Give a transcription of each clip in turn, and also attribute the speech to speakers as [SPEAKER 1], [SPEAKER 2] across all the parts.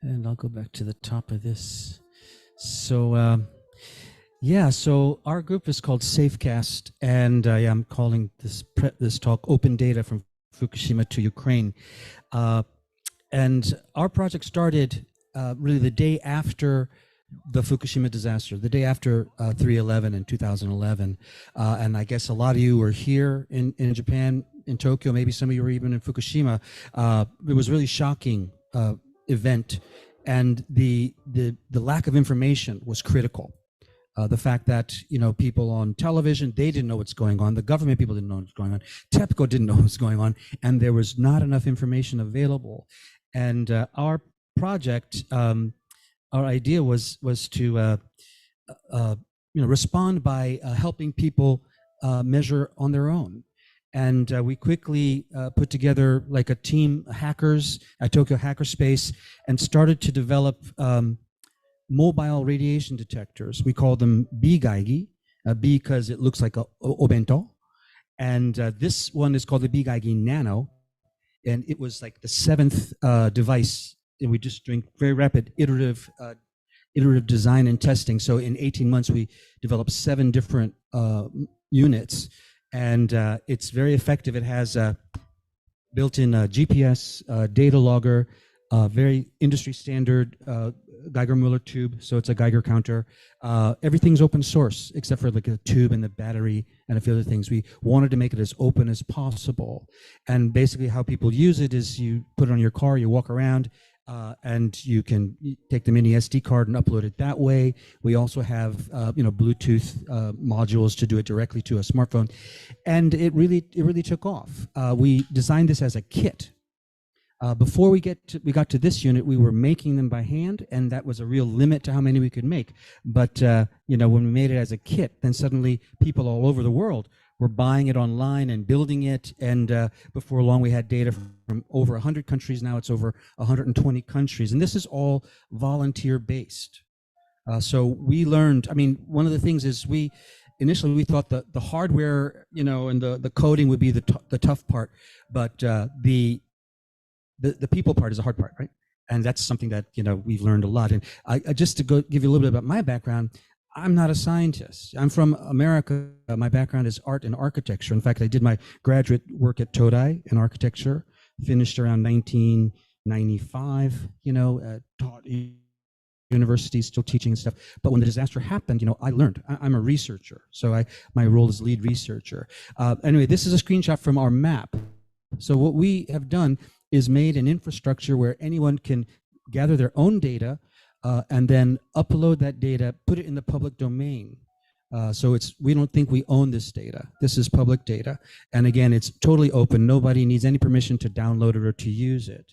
[SPEAKER 1] And I'll go back to the top of this. So, yeah, so our group is called Safecast, and I'm calling this talk "Open Data from Fukushima to Ukraine." And our project started really the day after the Fukushima disaster, the day after 3/11 in 2011. And I guess a lot of you were here in Japan, in Tokyo. Maybe some of you were even in Fukushima. It was a really shocking event, and the lack of information was critical. The fact that people on television, they didn't know what's going on. The government people didn't know what's going on. TEPCO didn't know what's going on, and there was not enough information available. And our project, our idea was to respond by helping people measure on their own. And we quickly put together like a team of hackers at Tokyo Hackerspace and started to develop mobile radiation detectors. We call them B-Gaigi, B because it looks like a obento. And this one is called the B-Gaigi Nano. And it was like the seventh device. And we're just doing very rapid iterative design and testing. So in 18 months, we developed 7 different units. And it's very effective. It has a built-in GPS, data logger, very industry standard Geiger-Müller tube, so it's a Geiger counter. Everything's open source except for like a tube and the battery and a few other things. We wanted to make it as open as possible. And basically how people use it is you put it on your car, you walk around, and you can take the mini SD card and upload it that way. We also have Bluetooth modules to do it directly to a smartphone, and it really took off. We designed this as a kit. Before we got to this unit, we were making them by hand, and that was a real limit to how many we could make. But when we made it as a kit, then suddenly people all over the world were buying it online and building it. And before long, we had data from over 100 countries. Now it's over 120 countries, and this is all volunteer-based. So we learned. I mean, one of the things is initially we thought the hardware, and the coding would be the tough part, but the people part is the hard part, right? And that's something that we've learned a lot. And I just to give you a little bit about my background, I'm not a scientist. I'm from America. My background is art and architecture. In fact, I did my graduate work at Todai in architecture, finished around 1995. Taught universities, still teaching and stuff. But when the disaster happened, I learned. I'm a researcher, so my role is lead researcher. Anyway, this is a screenshot from our map. So what we have done is made an infrastructure where anyone can gather their own data and then upload that data, put it in the public domain. So we don't think we own this data. This is public data. And again, it's totally open. Nobody needs any permission to download it or to use it.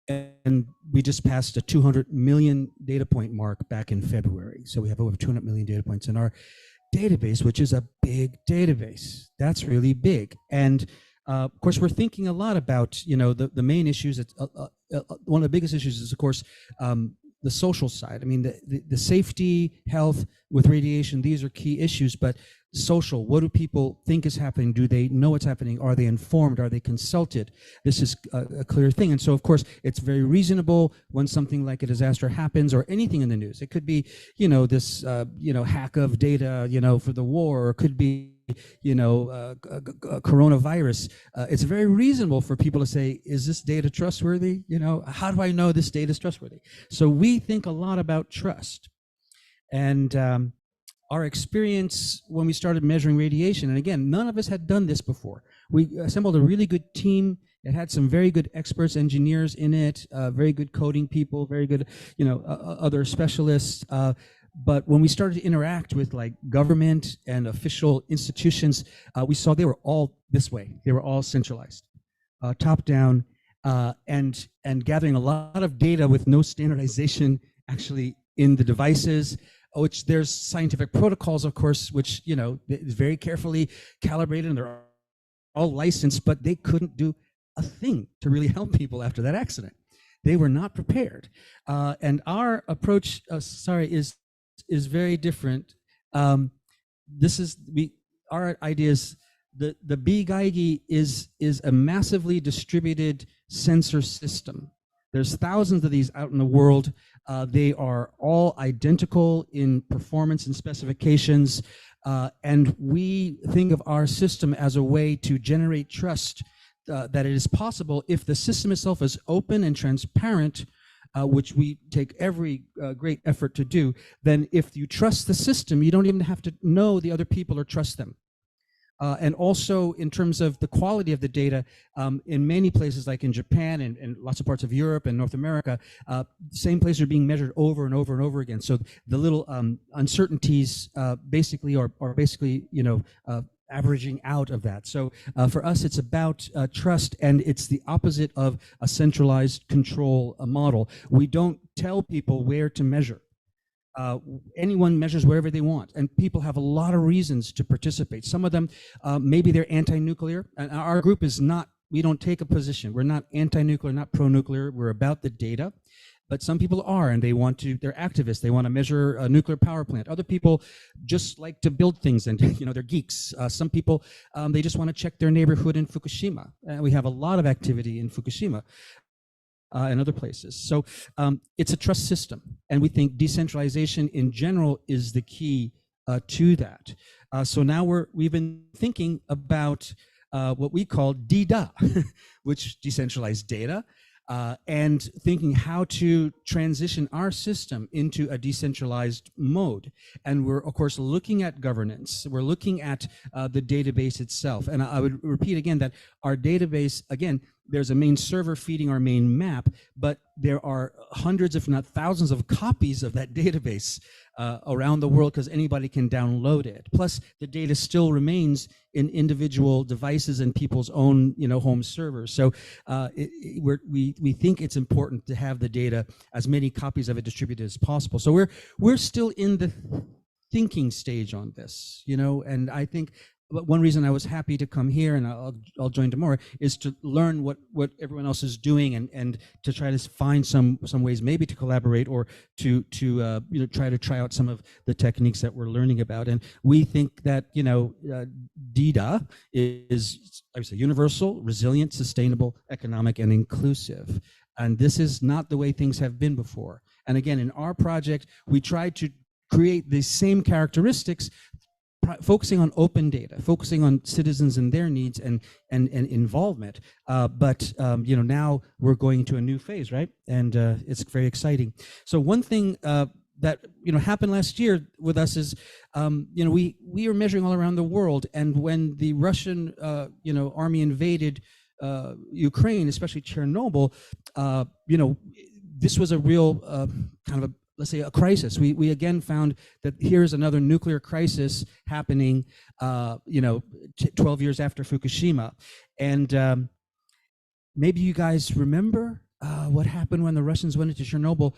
[SPEAKER 1] And we just passed a 200 million data point mark back in February. So we have over 200 million data points in our database, which is a big database. That's really big. And of course, we're thinking a lot about, the main issues. One of the biggest issues is, of course, the social side. I mean, the safety, health with radiation, these are key issues, but social, what do people think is happening? Do they know what's happening? Are they informed? Are they consulted? This is a clear thing. And so, of course, it's very reasonable when something like a disaster happens or anything in the news. It could be, this, hack of data, for the war, or it could be, coronavirus. It's very reasonable for people to say, is this data trustworthy? How do I know this data is trustworthy? So we think a lot about trust. And our experience when we started measuring radiation, and again, none of us had done this before. We assembled a really good team. It had some very good experts, engineers in it, very good coding people, very good, other specialists. But when we started to interact with like government and official institutions, we saw they were all this way. They were all centralized, top down, and gathering a lot of data with no standardization actually in the devices, which there's scientific protocols, of course, which, is very carefully calibrated and they're all licensed, but they couldn't do a thing to really help people after that accident. They were not prepared. And our approach, is very different. Our idea is the B-Gaigi is a massively distributed sensor system. There's thousands of these out in the world. They are all identical in performance and specifications. And we think of our system as a way to generate trust that it is possible if the system itself is open and transparent, which we take every great effort to do. Then if you trust the system, you don't even have to know the other people or trust them. And also in terms of the quality of the data, in many places like in Japan and lots of parts of Europe and North America, same places are being measured over and over and over again. So the little uncertainties basically are basically, averaging out of that. So for us, it's about trust, and it's the opposite of a centralized control model. We don't tell people where to measure. Anyone measures wherever they want, and people have a lot of reasons to participate. Some of them, maybe they're anti-nuclear, and our group is not, we don't take a position. We're not anti-nuclear, not pro-nuclear. We're about the data. But some people are, and they're activists. They want to measure a nuclear power plant. Other people just like to build things, and they're geeks. Some people, they just want to check their neighborhood in Fukushima. We have a lot of activity in Fukushima. And other places. So it's a trust system. And we think decentralization in general is the key to that. So now we've been thinking about what we call DDA, which decentralized data, and thinking how to transition our system into a decentralized mode. And we're, of course, looking at governance. We're looking at the database itself. And I would repeat again that our database, again, there's a main server feeding our main map, but there are hundreds, if not thousands, of copies of that database around the world because anybody can download it. Plus, the data still remains in individual devices and people's own, home servers. So we think it's important to have the data, as many copies of it distributed as possible. So we're still in the thinking stage on this, and I think. But one reason I was happy to come here, and I'll join tomorrow, is to learn what everyone else is doing, and to try to find some ways maybe to collaborate or to try out some of the techniques that we're learning about. And we think that DDA is, I would say, universal, resilient, sustainable, economic, and inclusive. And this is not the way things have been before. And again, in our project, we tried to create the same characteristics, focusing on open data, focusing on citizens and their needs and involvement. But now we're going to a new phase, right? And it's very exciting. So one thing that happened last year with us is we are measuring all around the world, and when the Russian army invaded Ukraine, especially Chernobyl, this was a real kind of let's say a crisis. We again found that here's another nuclear crisis happening 12 years after Fukushima. And maybe you guys remember what happened when the Russians went into Chernobyl.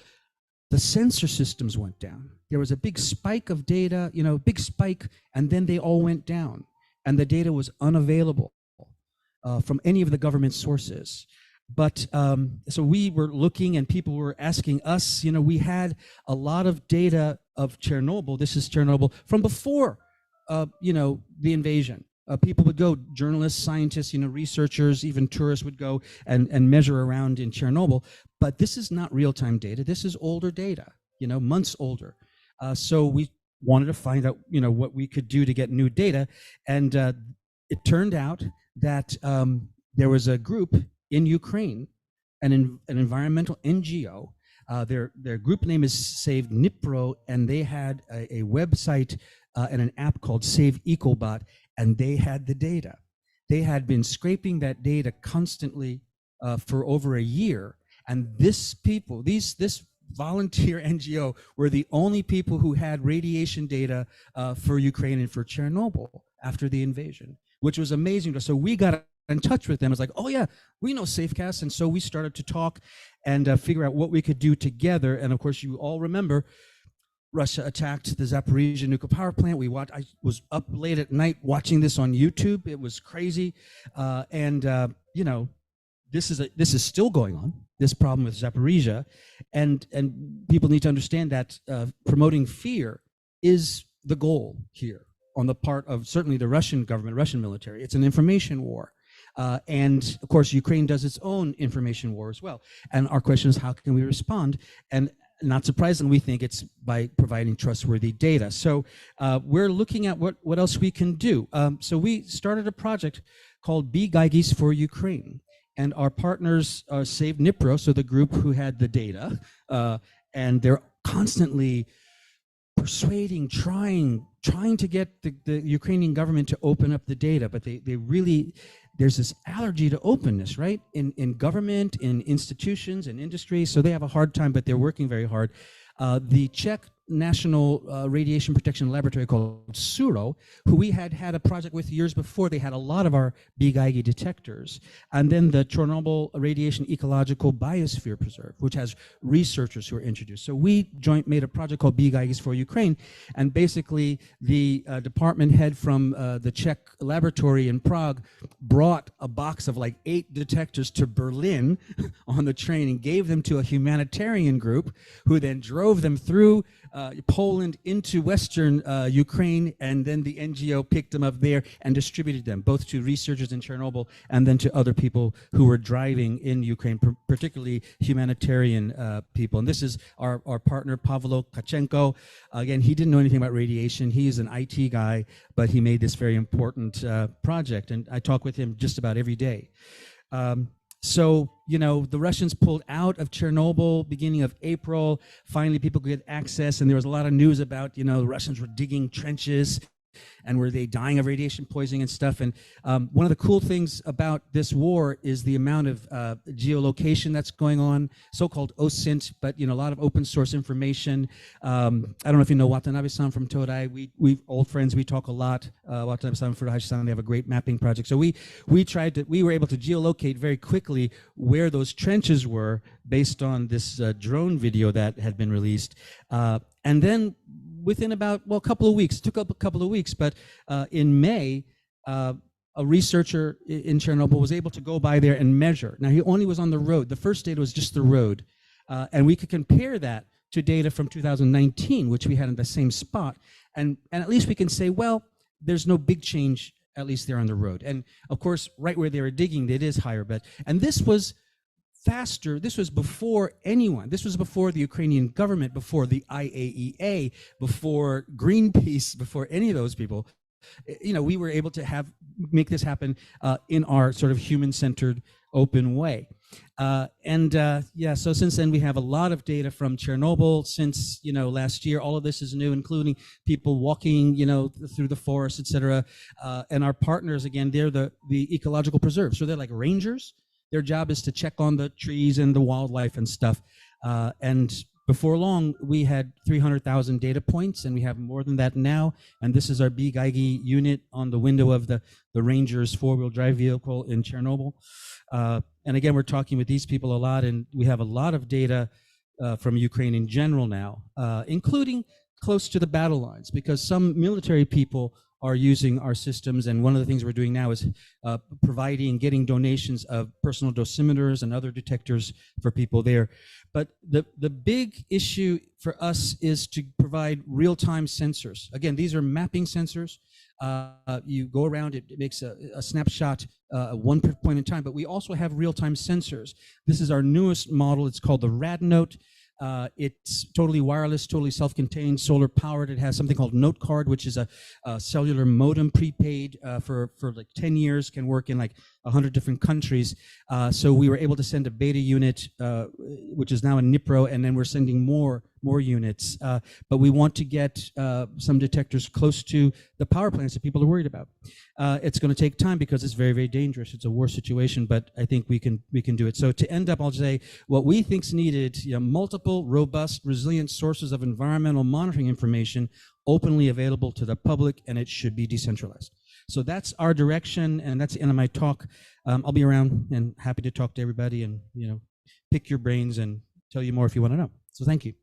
[SPEAKER 1] The sensor systems went down. There was a big spike of data, big spike, and then they all went down, and the data was unavailable from any of the government sources. But so we were looking, and people were asking us, we had a lot of data of Chernobyl. This is Chernobyl from before, the invasion. People would go, journalists, scientists, researchers, even tourists would go and measure around in Chernobyl. But this is not real-time data. This is older data, months older. So we wanted to find out, what we could do to get new data. And it turned out that there was a group in Ukraine, an environmental NGO. Their group name is Save Dnipro, and they had a website and an app called Save EcoBot, and they had the data. They had been scraping that data constantly for over a year, and this volunteer NGO were the only people who had radiation data for Ukraine and for Chernobyl after the invasion, which was amazing. So we got in touch with them. It's like, oh yeah, we know Safecast. And so we started to talk and figure out what we could do together. And of course, you all remember Russia attacked the Zaporizhzhia nuclear power plant. I was up late at night watching this on YouTube. It was crazy. This is still going on, this problem with Zaporizhzhia. And people need to understand that promoting fear is the goal here on the part of certainly the Russian government, Russian military. It's an information war. And of course, Ukraine does its own information war as well. And our question is, how can we respond? And not surprisingly, we think it's by providing trustworthy data. So we're looking at what else we can do. So we started a project called Be Geigis for Ukraine. And our partners are Save Dnipro, so the group who had the data, and they're constantly persuading, trying to get the Ukrainian government to open up the data, but they really, there's this allergy to openness, right? In government, in institutions, in industry, so they have a hard time, but they're working very hard. The Czech National Radiation Protection Laboratory called SURO, who we had a project with years before, they had a lot of our BGEIGI detectors. And then the Chernobyl Radiation Ecological Biosphere Preserve, which has researchers who are introduced. So we made a project called BGEIGIs for Ukraine, and basically the department head from the Czech laboratory in Prague brought a box of like 8 detectors to Berlin on the train and gave them to a humanitarian group who then drove them through Poland into Western Ukraine, and then the NGO picked them up there and distributed them both to researchers in Chernobyl and then to other people who were driving in Ukraine, particularly humanitarian people. And this is our partner, Pavlo Kachenko. Again, he didn't know anything about radiation. He's an IT guy, but he made this very important project, and I talk with him just about every day. So, you know, the Russians pulled out of Chernobyl beginning of April. Finally, people could get access, and there was a lot of news about, you know, the Russians were digging trenches and were they dying of radiation poisoning and stuff. And one of the cool things about this war is the amount of geolocation that's going on, so-called OSINT, but, you know, a lot of open source information. I don't know if you know Watanabe-san from Todai. We old friends, we talk a lot. Watanabe-san and Furuhashi-san, they have a great mapping project. So we were able to geolocate very quickly where those trenches were based on this drone video that had been released. And then within about, well, a couple of weeks, it took up a couple of weeks, but in May, a researcher in Chernobyl was able to go by there and measure. Now, he only was on the road. The first data was just the road. And we could compare that to data from 2019, which we had in the same spot. And at least we can say, well, there's no big change, at least there on the road. And of course, right where they were digging, it is higher. And this was faster. This was before anyone. This was before the Ukrainian government, before the IAEA, before Greenpeace, before any of those people. You know, we were able to make this happen in our sort of human-centered, open way. Yeah, so since then we have a lot of data from Chernobyl. Since, you know, last year, all of this is new, including people walking, you know, through the forest, etc. And our partners, again, they're the ecological preserves. So they're like rangers. Their job is to check on the trees and the wildlife and stuff. And before long, we had 300,000 data points, and we have more than that now. And this is our BGEIGI unit on the window of the Ranger's four-wheel drive vehicle in Chernobyl. And again, we're talking with these people a lot, and we have a lot of data from Ukraine in general now, including close to the battle lines, because some military people are using our systems, and one of the things we're doing now is getting donations of personal dosimeters and other detectors for people there. But the big issue for us is to provide real-time sensors. Again, these are mapping sensors. You go around, it makes a snapshot at one point in time, but we also have real-time sensors. This is our newest model. It's called the RadNote. It's totally wireless, totally self-contained, solar powered. It has something called Note Card, which is a cellular modem prepaid for like 10 years, can work in like 100 different countries. So we were able to send a beta unit, which is now in Dnipro, and then we're sending more units. But we want to get some detectors close to the power plants that people are worried about. It's going to take time because it's very, very dangerous. It's a war situation, but I think we can do it. So to end up, I'll say what we think's needed: multiple, robust, resilient sources of environmental monitoring information openly available to the public, and it should be decentralized. So that's our direction, and that's the end of my talk. I'll be around and happy to talk to everybody and, you know, pick your brains and tell you more if you want to know. So thank you.